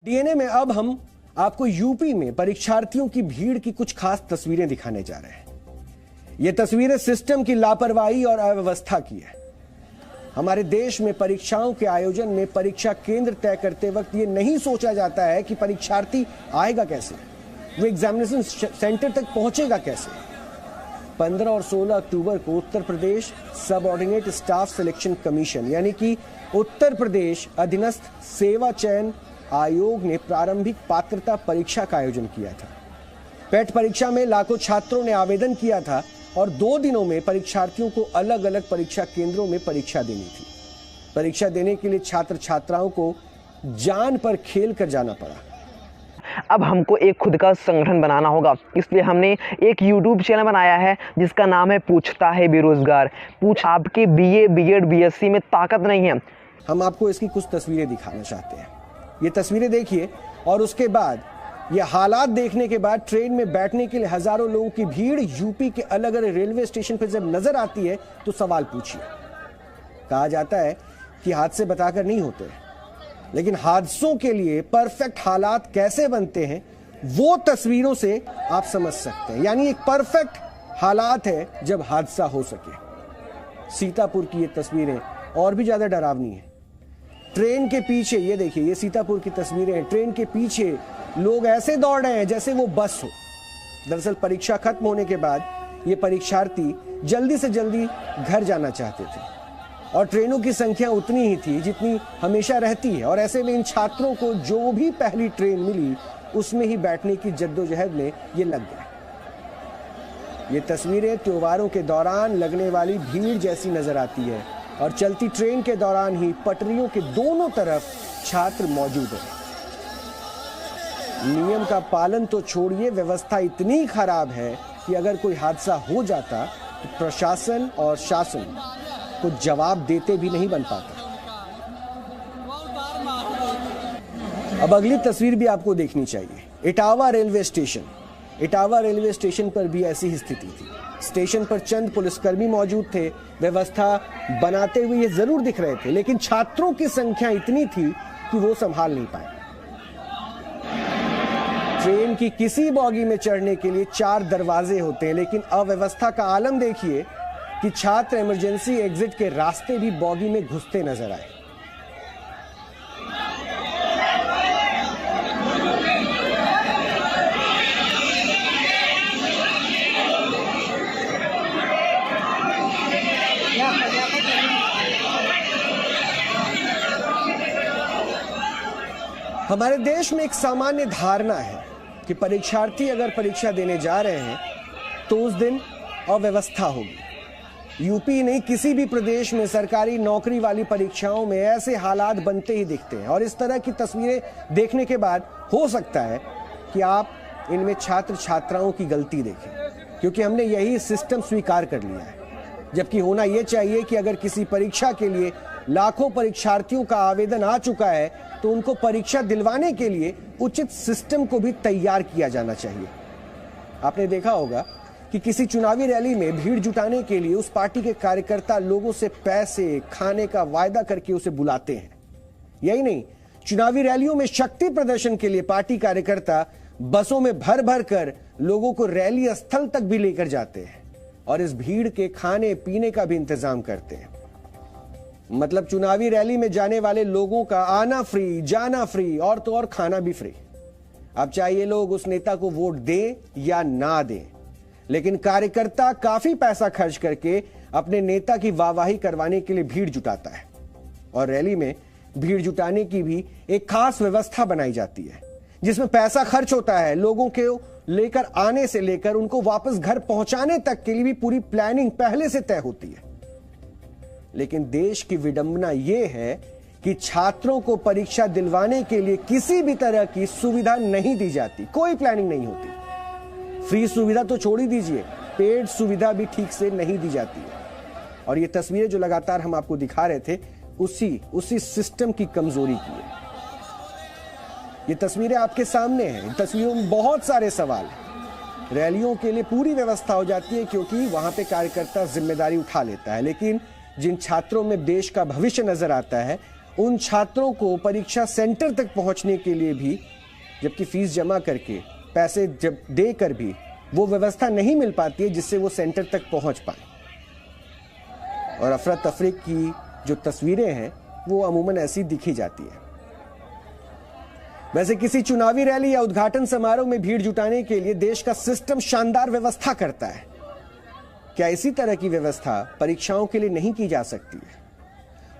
DNA में अब हम आपको यूपी में परीक्षार्थियों की भीड़ की कुछ खास तस्वीरें दिखाने जा रहे हैं। ये तस्वीरें सिस्टम की लापरवाही और अव्यवस्था की है। हमारे देश में परीक्षाओं के आयोजन में परीक्षा केंद्र तय करते वक्त ये नहीं सोचा जाता है कि परीक्षार्थी आएगा कैसे, वो एग्जामिनेशन सेंटर तक पहुंचेगा कैसे। 15 और 16 अक्टूबर को Uttar Pradesh subordinate staff selection commission यानी कि उत्तर प्रदेश अधीनस्थ सेवा चयन आयोग ने प्रारंभिक पात्रता परीक्षा का आयोजन किया था। पेट परीक्षा में लाखों छात्रों ने आवेदन किया था और 2 दिनों में परीक्षार्थियों को अलग अलग परीक्षा केंद्रों में परीक्षा देनी थी। परीक्षा देने के लिए छात्र छात्राओं को जान पर खेल कर जाना पड़ा। अब हमको एक खुद का संगठन बनाना होगा, इसलिए हमने एक YouTube चैनल बनाया है जिसका नाम है पूछता है बेरोजगार। आपके BA, BEd, BSc में ताकत नहीं है। हम आपको इसकी कुछ तस्वीरें दिखाना चाहते हैं। ये तस्वीरें देखिए और उसके बाद ये हालात देखने के बाद ट्रेन में बैठने के लिए हजारों लोगों की भीड़ यूपी के अलग अलग रेलवे स्टेशन पर जब नजर आती है तो सवाल पूछिए। कहा जाता है कि हादसे बताकर नहीं होते, लेकिन हादसों के लिए परफेक्ट हालात कैसे बनते हैं वो तस्वीरों से आप समझ सकते हैं। यानी एक परफेक्ट हालात है जब हादसा हो सके। सीतापुर की ये तस्वीरें और भी ज्यादा डरावनी है। ट्रेन के पीछे ये देखिए, ये सीतापुर की तस्वीरें हैं। ट्रेन के पीछे लोग ऐसे दौड़ रहे हैं जैसे वो बस हो। दरअसल परीक्षा खत्म होने के बाद ये परीक्षार्थी जल्दी से जल्दी घर जाना चाहते थे और ट्रेनों की संख्या उतनी ही थी जितनी हमेशा रहती है। और ऐसे में इन छात्रों को जो भी पहली ट्रेन मिली उसमें ही बैठने की जद्दोजहद में ये लग गए। ये तस्वीरें त्योहारों के दौरान लगने वाली भीड़ जैसी नजर आती है और चलती ट्रेन के दौरान ही पटरियों के दोनों तरफ छात्र मौजूद हैं। नियम का पालन तो छोड़िए, व्यवस्था इतनी खराब है कि अगर कोई हादसा हो जाता तो प्रशासन और शासन को जवाब देते भी नहीं बन पाता। अब अगली तस्वीर भी आपको देखनी चाहिए। Etawah railway station. Etawah railway station पर भी ऐसी ही स्थिति थी। स्टेशन पर चंद पुलिसकर्मी मौजूद थे, व्यवस्था बनाते हुए ये जरूर दिख रहे थे, लेकिन छात्रों की संख्या इतनी थी कि वो संभाल नहीं पाए। ट्रेन की किसी बॉगी में चढ़ने के लिए 4 दरवाजे होते हैं, लेकिन अव्यवस्था का आलम देखिए कि छात्र इमरजेंसी एग्जिट के रास्ते भी बॉगी में घुसते नजर आए। हमारे देश में एक सामान्य धारणा है कि परीक्षार्थी अगर परीक्षा देने जा रहे हैं तो उस दिन अव्यवस्था होगी। यूपी नहीं, किसी भी प्रदेश में सरकारी नौकरी वाली परीक्षाओं में ऐसे हालात बनते ही दिखते हैं। और इस तरह की तस्वीरें देखने के बाद हो सकता है कि आप इनमें छात्र छात्राओं की गलती देखें, क्योंकि हमने यही सिस्टम स्वीकार कर लिया है। जबकि होना यह चाहिए कि अगर किसी परीक्षा के लिए लाखों परीक्षार्थियों का आवेदन आ चुका है तो उनको परीक्षा दिलवाने के लिए उचित सिस्टम को भी तैयार किया जाना चाहिए। आपने देखा होगा कि किसी चुनावी रैली में भीड़ जुटाने के लिए उस पार्टी के कार्यकर्ता लोगों से पैसे, खाने का वायदा करके उसे बुलाते हैं। यही नहीं, चुनावी रैलियों में शक्ति प्रदर्शन के लिए पार्टी कार्यकर्ता बसों में भर भर कर लोगों को रैली स्थल तक भी लेकर जाते हैं और इस भीड़ के खाने पीने का भी इंतजाम करते हैं। मतलब चुनावी रैली में जाने वाले लोगों का आना फ्री, जाना फ्री और तो और खाना भी फ्री। अब चाहे लोग उस नेता को वोट दें या ना दें, लेकिन कार्यकर्ता काफी पैसा खर्च करके अपने नेता की वाहवाही करवाने के लिए भीड़ जुटाता है। और रैली में भीड़ जुटाने की भी एक खास व्यवस्था बनाई जाती है जिसमें पैसा खर्च होता है। लोगों के लेकर आने से लेकर उनको वापस घर पहुंचाने तक के लिए भी पूरी प्लानिंग पहले से तय होती है। लेकिन देश की विडंबना यह है कि छात्रों को परीक्षा दिलवाने के लिए किसी भी तरह की सुविधा नहीं दी जाती, कोई प्लानिंग नहीं होती। फ्री सुविधा तो छोड़ ही दीजिए, पेड सुविधा भी ठीक से नहीं दी जाती है। और ये तस्वीरें जो लगातार हम आपको दिखा रहे थे उसी सिस्टम की कमजोरी की है। ये तस्वीरें आपके सामने हैं। तस्वीरों में बहुत सारे सवाल हैं। रैलियों के लिए पूरी व्यवस्था हो जाती है क्योंकि वहां पे कार्यकर्ता जिम्मेदारी उठा लेता है, लेकिन जिन छात्रों में देश का भविष्य नजर आता है उन छात्रों को परीक्षा सेंटर तक पहुंचने के लिए भी, जबकि फीस जमा करके पैसे जब देकर भी वो व्यवस्था नहीं मिल पाती है जिससे वो सेंटर तक पहुंच पाए। और अफरा तफरी की जो तस्वीरें हैं वो अमूमन ऐसी दिखी जाती है। वैसे किसी चुनावी रैली या उद्घाटन समारोह में भीड़ जुटाने के लिए देश का सिस्टम शानदार व्यवस्था करता है। क्या इसी तरह की व्यवस्था परीक्षाओं के लिए नहीं की जा सकती है?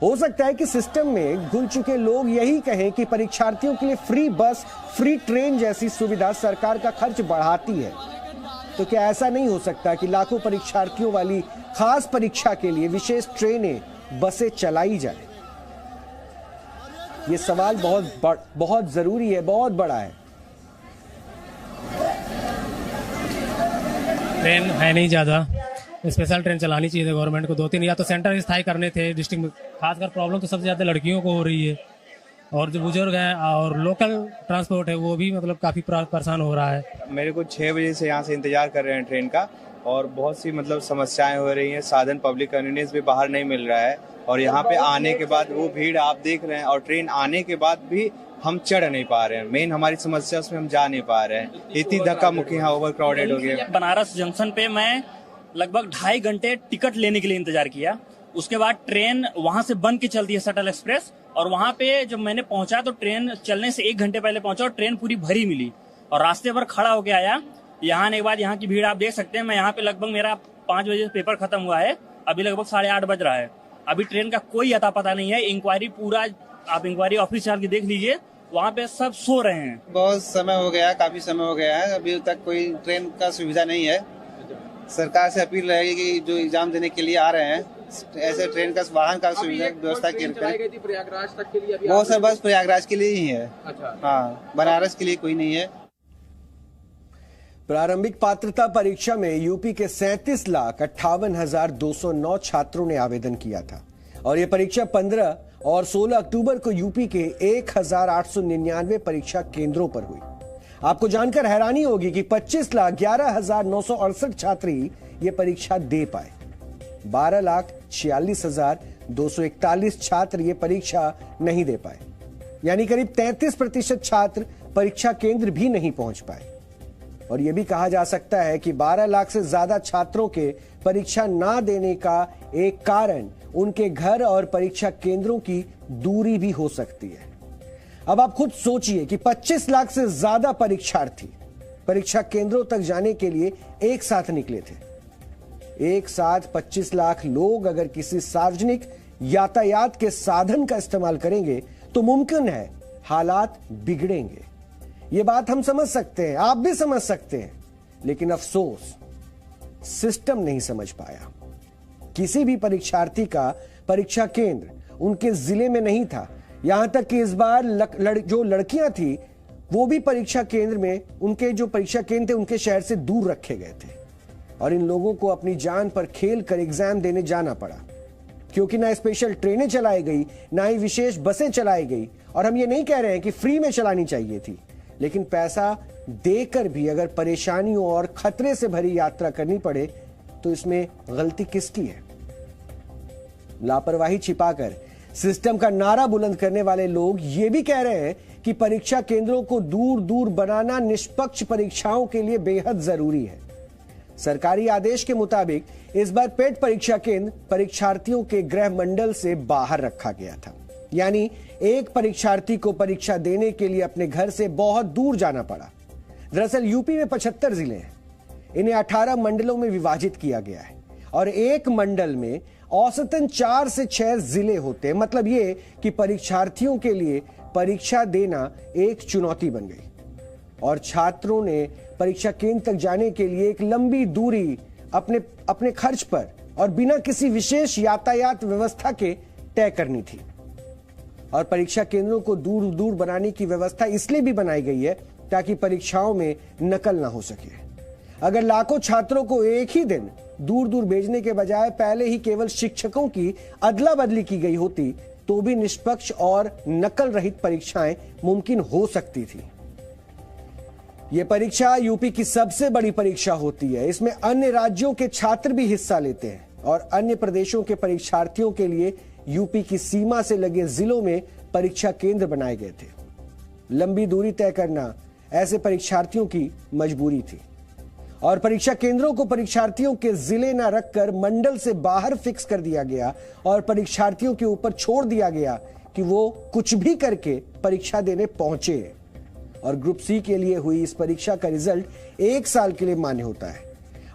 हो सकता है कि सिस्टम में घुल चुके लोग यही कहें कि परीक्षार्थियों के लिए फ्री बस, फ्री ट्रेन जैसी सुविधा सरकार का खर्च बढ़ाती है। तो क्या ऐसा नहीं हो सकता कि लाखों परीक्षार्थियों वाली खास परीक्षा के लिए विशेष ट्रेनें, बसें चलाई जाए? ये सवाल बहुत जरूरी है, बहुत बड़ा है। ट्रेन है नहीं ज़्यादा, स्पेशल ट्रेन चलानी चाहिए गवर्नमेंट को, 2-3 या तो सेंटर स्थायी करने थे डिस्ट्रिक्ट में। खासकर प्रॉब्लम तो सबसे ज़्यादा लड़कियों को हो रही है, और जो बुजुर्ग हैं और लोकल ट्रांसपोर्ट है वो भी मतलब काफ़ी परेशान हो रहा है। मेरे को 6 बजे से यहाँ से इंतजार कर रहे हैं ट्रेन का, और बहुत सी मतलब समस्याएं हो रही हैं। साधन, पब्लिक कन्वीनियंस भी बाहर नहीं मिल रहा है, और यहाँ पे आने के बाद वो भीड़ आप देख रहे हैं, और ट्रेन आने के बाद भी हम चढ़ नहीं पा रहे हैं। मेन हमारी समस्या उसमें हम जा नहीं पा रहे हैं, इतनी धक्का मुक्की यहाँ ओवर क्राउडेड हो गया। बनारस जंक्शन पे मैं लगभग 2.5 घंटे टिकट लेने के लिए इंतजार किया। उसके बाद ट्रेन वहां से बन के चलती है, शटल एक्सप्रेस, और वहां पे जब मैंने पहुंचा तो ट्रेन चलने से 1 घंटे पहले पहुंचा और ट्रेन पूरी भरी मिली, और रास्ते पर खड़ा होके आया। यहाँ आने के बाद यहाँ की भीड़ आप देख सकते हैं। मैं यहाँ पे लगभग मेरा 5 बजे पेपर खत्म हुआ है, अभी लगभग 8:30 बज रहा है। अभी ट्रेन का कोई अता पता नहीं है। इंक्वायरी पूरा आप इंक्वायरी ऑफिस जाके देख लीजिए, वहाँ पे सब सो रहे हैं। बहुत समय हो गया, काफी समय हो गया है, अभी तक कोई ट्रेन का सुविधा नहीं है। सरकार से अपील रहेगी कि जो एग्जाम देने के लिए आ रहे हैं, ऐसे ट्रेन का वाहन का सुविधा व्यवस्था की गई। प्रयागराज तक के लिए वो सर बस प्रयागराज के लिए ही है। अच्छा। हाँ, बनारस के लिए कोई नहीं है। प्रारंभिक पात्रता परीक्षा में यूपी के 37,58,209 छात्रों ने आवेदन किया था, और यह परीक्षा 15 और 16 अक्टूबर को यूपी के 1,899 परीक्षा केंद्रों पर हुई। आपको जानकर हैरानी होगी कि 25,11,968 छात्र ही ये परीक्षा दे पाए। 12,46,241 छात्र ये परीक्षा नहीं दे पाए, यानी करीब 33% छात्र परीक्षा केंद्र भी नहीं पहुंच पाए। और यह भी कहा जा सकता है कि 12 लाख से ज्यादा छात्रों के परीक्षा ना देने का एक कारण उनके घर और परीक्षा केंद्रों की दूरी भी हो सकती है। अब आप खुद सोचिए कि 25 लाख से ज्यादा परीक्षार्थी परीक्षा केंद्रों तक जाने के लिए एक साथ निकले थे। एक साथ 25 लाख लोग अगर किसी सार्वजनिक यातायात के साधन का इस्तेमाल करेंगे तो मुमकिन है हालात बिगड़ेंगे। ये बात हम समझ सकते हैं, आप भी समझ सकते हैं, लेकिन अफसोस सिस्टम नहीं समझ पाया। किसी भी परीक्षार्थी का परीक्षा केंद्र उनके जिले में नहीं था। यहां तक कि इस बार जो लड़कियां थी वो भी परीक्षा केंद्र में, उनके जो परीक्षा केंद्र थे उनके शहर से दूर रखे गए थे, और इन लोगों को अपनी जान पर खेल कर एग्जाम देने जाना पड़ा, क्योंकि ना स्पेशल ट्रेनें चलाई गई, ना ही विशेष बसें चलाई गई। और हम ये नहीं कह रहे हैं कि फ्री में चलानी चाहिए थी, लेकिन पैसा देकर भी अगर परेशानियों और खतरे से भरी यात्रा करनी पड़े तो इसमें गलती किसकी है? लापरवाही छिपाकर सिस्टम का नारा बुलंद करने वाले लोग ये भी कह रहे हैं कि परीक्षा केंद्रों को दूर दूर बनाना निष्पक्ष परीक्षाओं के लिए बेहद जरूरी है। सरकारी आदेश के मुताबिक इस बार पेट परीक्षा केंद्र परीक्षार्थियों के गृह मंडल से बाहर रखा गया था, यानी एक परीक्षार्थी को परीक्षा देने के लिए अपने घर से बहुत दूर जाना पड़ा। दरअसल यूपी में 75 जिले हैं, इन्हें 18 मंडलों में विभाजित किया गया है, और एक मंडल में औसतन 4 से 6 जिले होते हैं। मतलब ये कि परीक्षार्थियों के लिए परीक्षा देना एक चुनौती बन गई, और छात्रों ने परीक्षा केंद्र तक जाने के लिए एक लंबी दूरी अपने खर्च पर और बिना किसी विशेष यातायात व्यवस्था के तय करनी थी। और परीक्षा केंद्रों को दूर दूर बनाने की व्यवस्था इसलिए भी बनाई गई है ताकि परीक्षाओं में नकल ना हो सके। अगर लाखों छात्रों को एक ही दिन दूर दूर भेजने के बजाय पहले ही केवल शिक्षकों की अदला बदली की गई होती तो भी निष्पक्ष और नकल रहित परीक्षाएं मुमकिन हो सकती थी। यह परीक्षा यूपी की सबसे बड़ी परीक्षा होती है। इसमें अन्य राज्यों के छात्र भी हिस्सा लेते हैं, और अन्य प्रदेशों के परीक्षार्थियों के लिए यूपी की सीमा से लगे जिलों में परीक्षा केंद्र बनाए गए थे। लंबी दूरी तय करना ऐसे परीक्षार्थियों की मजबूरी थी और परीक्षा केंद्रों को परीक्षार्थियों के जिले न रखकर मंडल से बाहर फिक्स कर दिया गया और परीक्षार्थियों के ऊपर छोड़ दिया गया कि वो कुछ भी करके परीक्षा देने पहुंचे। और ग्रुप सी के लिए हुई इस परीक्षा का रिजल्ट 1 साल के लिए मान्य होता है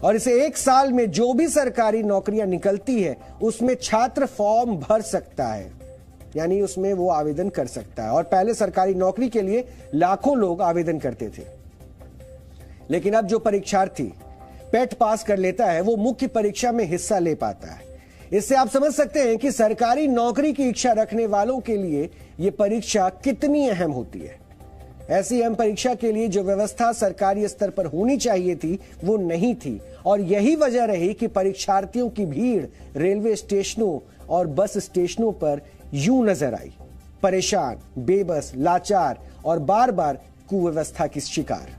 और इसे 1 साल में जो भी सरकारी नौकरियां निकलती है उसमें छात्र फॉर्म भर सकता है, यानी उसमें वो आवेदन कर सकता है। और पहले सरकारी नौकरी के लिए लाखों लोग आवेदन करते थे, लेकिन अब जो परीक्षार्थी पेट पास कर लेता है वो मुख्य परीक्षा में हिस्सा ले पाता है। इससे आप समझ सकते हैं कि सरकारी नौकरी की इच्छा रखने वालों के लिए यह परीक्षा कितनी अहम होती है। ऐसी अहम परीक्षा के लिए जो व्यवस्था सरकारी स्तर पर होनी चाहिए थी वो नहीं थी और यही वजह रही कि परीक्षार्थियों की भीड़ रेलवे स्टेशनों और बस स्टेशनों पर यूं नजर आई, परेशान, बेबस, लाचार और बार बार कुव्यवस्था की शिकार।